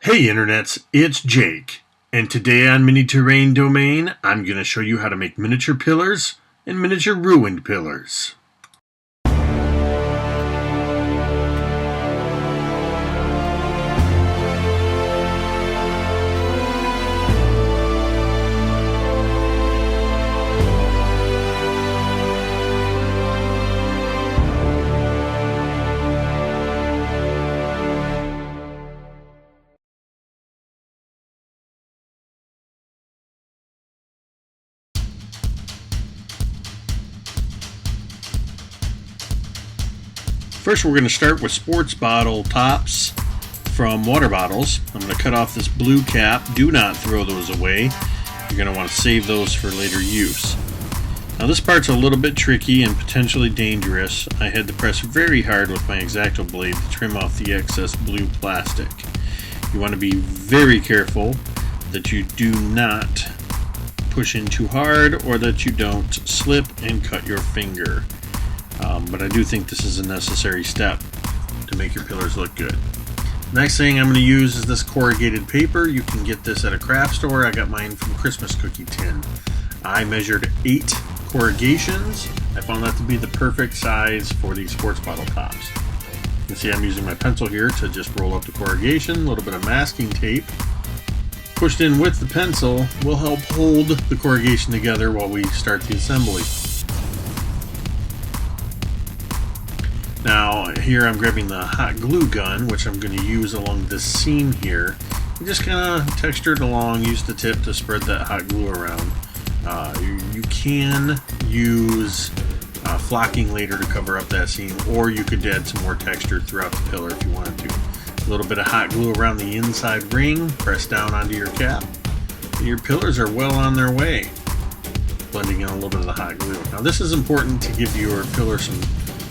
Hey internets, it's Jake, and today on Mini Terrain Domain, I'm going to show you how to make miniature pillars and miniature ruined pillars. First, we're going to start with sports bottle tops from water bottles. I'm going to cut off this blue cap. Do not throw those away. You're going to want to save those for later use. Now this part's a little bit tricky and potentially dangerous. I had to press very hard with my X-Acto blade to trim off the excess blue plastic. You want to be very careful that you do not push in too hard or that you don't slip and cut your finger. But I do think this is a necessary step to make your pillars look good. Next thing I'm going to use is this corrugated paper. You can get this at a craft store. I got mine from Christmas Cookie Tin. I measured 8 corrugations. I found that to be the perfect size for these sports bottle tops. You can see I'm using my pencil here to just roll up the corrugation. A little bit of masking tape pushed in with the pencil will help hold the corrugation together while we start the assembly. Now here I'm grabbing the hot glue gun, which I'm going to use along this seam here. And just kind of texture it along, use the tip to spread that hot glue around. You can use flocking later to cover up that seam, or you could add some more texture throughout the pillar if you wanted to. A little bit of hot glue around the inside ring, press down onto your cap, and your pillars are well on their way. Blending in a little bit of the hot glue. Now this is important to give your pillar some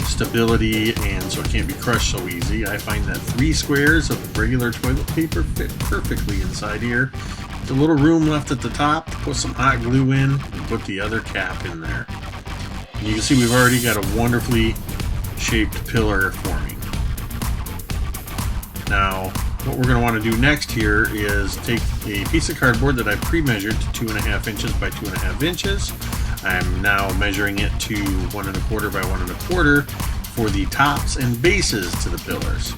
stability and so it can't be crushed so easy. I find that 3 squares of regular toilet paper fit perfectly inside here. With a little room left at the top, put some hot glue in and put the other cap in there. And you can see we've already got a wonderfully shaped pillar forming. Now what we're going to want to do next here is take a piece of cardboard that I pre-measured to 2.5 inches by 2.5 inches. I'm now measuring it to 1 1/4 by 1 1/4 for the tops and bases to the pillars.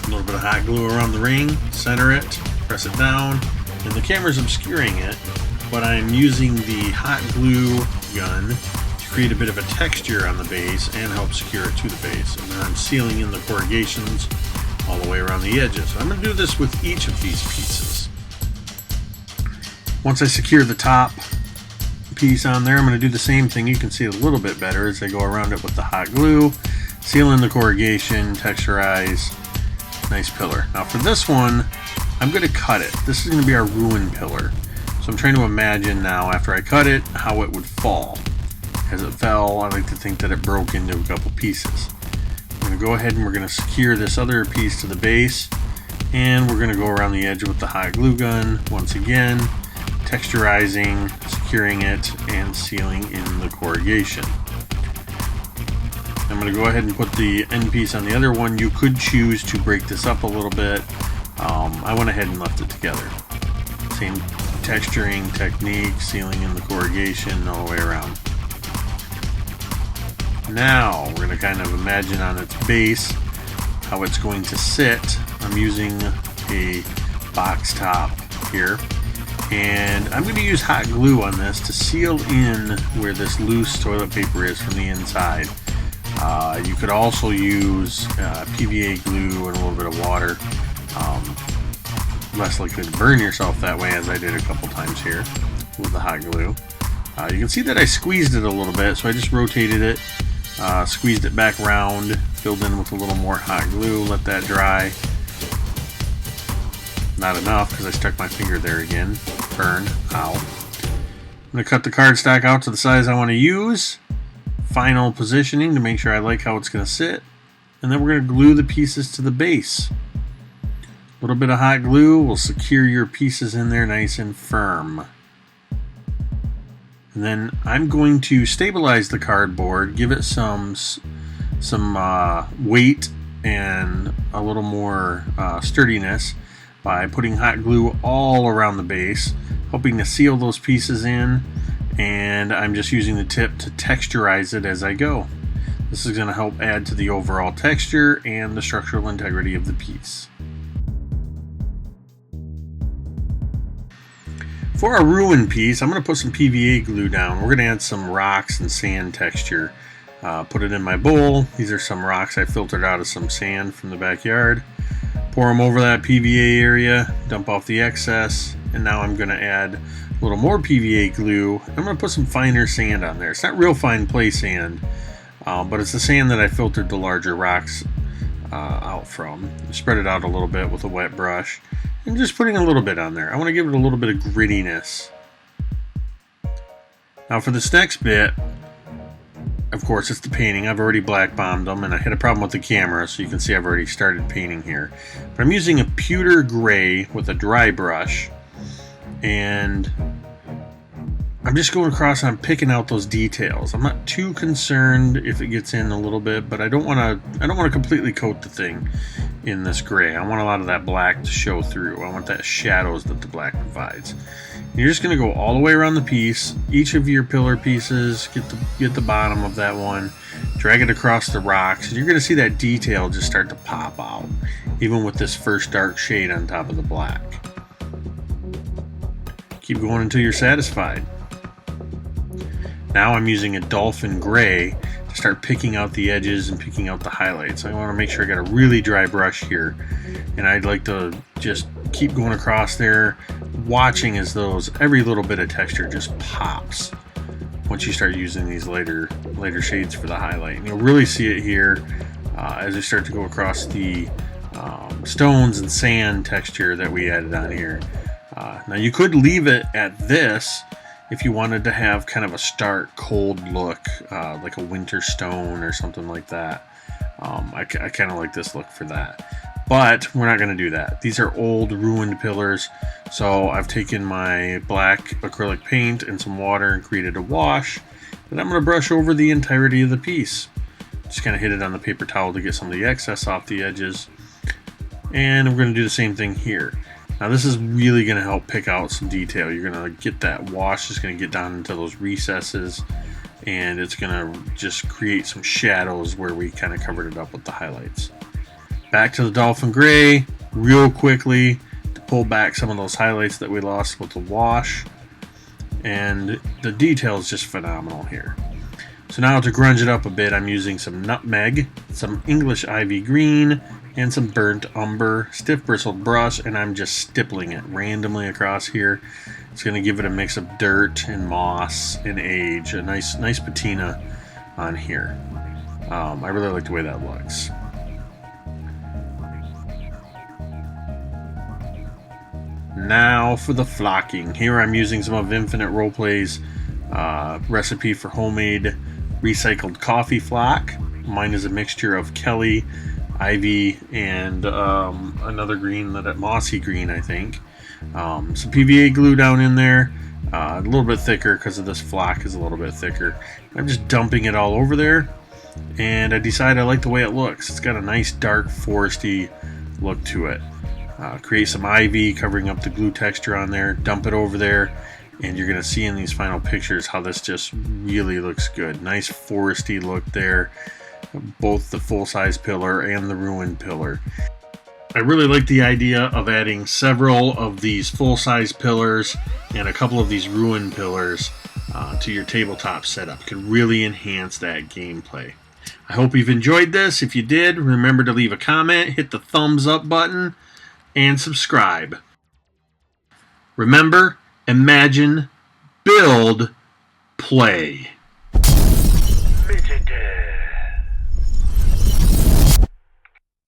A little bit of hot glue around the ring, center it, press it down, and the camera's obscuring it, but I'm using the hot glue gun to create a bit of a texture on the base and help secure it to the base. And then I'm sealing in the corrugations all the way around the edges. So I'm going to do this with each of these pieces. Once I secure the top piece on there, I'm going to do the same thing. You can see it a little bit better as I go around it with the hot glue, seal in the corrugation, texturize, nice pillar. Now for this one, I'm going to cut it. This is going to be our ruined pillar. So I'm trying to imagine now after I cut it how it would fall. As it fell, I like to think that it broke into a couple pieces. I'm going to go ahead and we're going to secure this other piece to the base, and we're going to go around the edge with the hot glue gun once again, texturizing, securing it, and sealing in the corrugation. I'm going to go ahead and put the end piece on the other one. You could choose to break this up a little bit. I went ahead and left it together. Same texturing technique, sealing in the corrugation all the way around. Now we're going to kind of imagine on its base how it's going to sit. I'm using a box top here. And I'm going to use hot glue on this to seal in where this loose toilet paper is from the inside. You could also use PVA glue and a little bit of water. Less likely to burn yourself that way, as I did a couple times here with the hot glue. You can see that I squeezed it a little bit, so I just rotated it, squeezed it back round, filled in with a little more hot glue, let that dry. Not enough because I stuck my finger there again. Burn. Ow. I'm going to cut the cardstock out to the size I want to use. Final positioning to make sure I like how it's going to sit. And then we're going to glue the pieces to the base. A little bit of hot glue will secure your pieces in there nice and firm. And then I'm going to stabilize the cardboard, give it some weight and a little more sturdiness by putting hot glue all around the base, hoping to seal those pieces in, and I'm just using the tip to texturize it as I go. This is going to help add to the overall texture and the structural integrity of the piece. For our ruin piece, I'm going to put some PVA glue down. We're going to add some rocks and sand texture. Put it in my bowl. These are some rocks I filtered out of some sand from the backyard. Pour them over that PVA area, dump off the excess, and now I'm going to add a little more PVA glue. I'm going to put some finer sand on there. It's not real fine play sand, but it's the sand that I filtered the larger rocks out from. Spread it out a little bit with a wet brush. And just putting a little bit on there. I want to give it a little bit of grittiness. Now for this next bit, of course it's the painting. I've already black bombed them, and I had a problem with the camera, so you can see I've already started painting here. But I'm using a pewter gray with a dry brush, and I'm just going across and I'm picking out those details. I'm not too concerned if it gets in a little bit, but I don't want to completely coat the thing in this gray. I want a lot of that black to show through. I want that shadows that the black provides. And you're just going to go all the way around the piece. Each of your pillar pieces, get the bottom of that one, drag it across the rocks, and you're going to see that detail just start to pop out, even with this first dark shade on top of the black. Keep going until you're satisfied. Now I'm using a dolphin gray to start picking out the edges and picking out the highlights. I want to make sure I got a really dry brush here, and I'd like to just keep going across there, watching as every little bit of texture just pops once you start using these later shades for the highlight. And you'll really see it here as we start to go across the stones and sand texture that we added on here. Now you could leave it at this if you wanted to have kind of a stark cold look, like a winter stone or something like that. I kind of like this look for that, but we're not going to do that. These are old ruined pillars, so I've taken my black acrylic paint and some water and created a wash that I'm going to brush over the entirety of the piece. Just kind of hit it on the paper towel to get some of the excess off the edges, and we're going to do the same thing here. Now this is really going to help pick out some detail. You're going to get that wash, is going to get down into those recesses, and it's going to just create some shadows where we kind of covered it up with the highlights. Back to the dolphin gray real quickly to pull back some of those highlights that we lost with the wash, and the detail is just phenomenal here. So now to grunge it up a bit, I'm using some nutmeg, some English ivy green, and some burnt umber stiff bristled brush, and I'm just stippling it randomly across here. It's going to give it a mix of dirt and moss and age, a nice patina on here. I really like the way that looks. Now for the flocking. Here I'm using some of Infinite Roleplay's recipe for homemade recycled coffee flock. Mine is a mixture of Kelly, ivy, and another green, that mossy green, I think. Some PVA glue down in there, a little bit thicker because of this flock is a little bit thicker. I'm just dumping it all over there, and I decided I like the way it looks. It's got a nice dark foresty look to it. Create some ivy covering up the glue texture on there, dump it over there, and you're going to see in these final pictures how this just really looks good. Nice foresty look there, both the full-size pillar and the ruined pillar. I really like the idea of adding several of these full-size pillars and a couple of these ruined pillars to your tabletop setup. It could really enhance that gameplay. I hope you've enjoyed this. If you did, remember to leave a comment, hit the thumbs up button, and subscribe. Remember, imagine, build, play.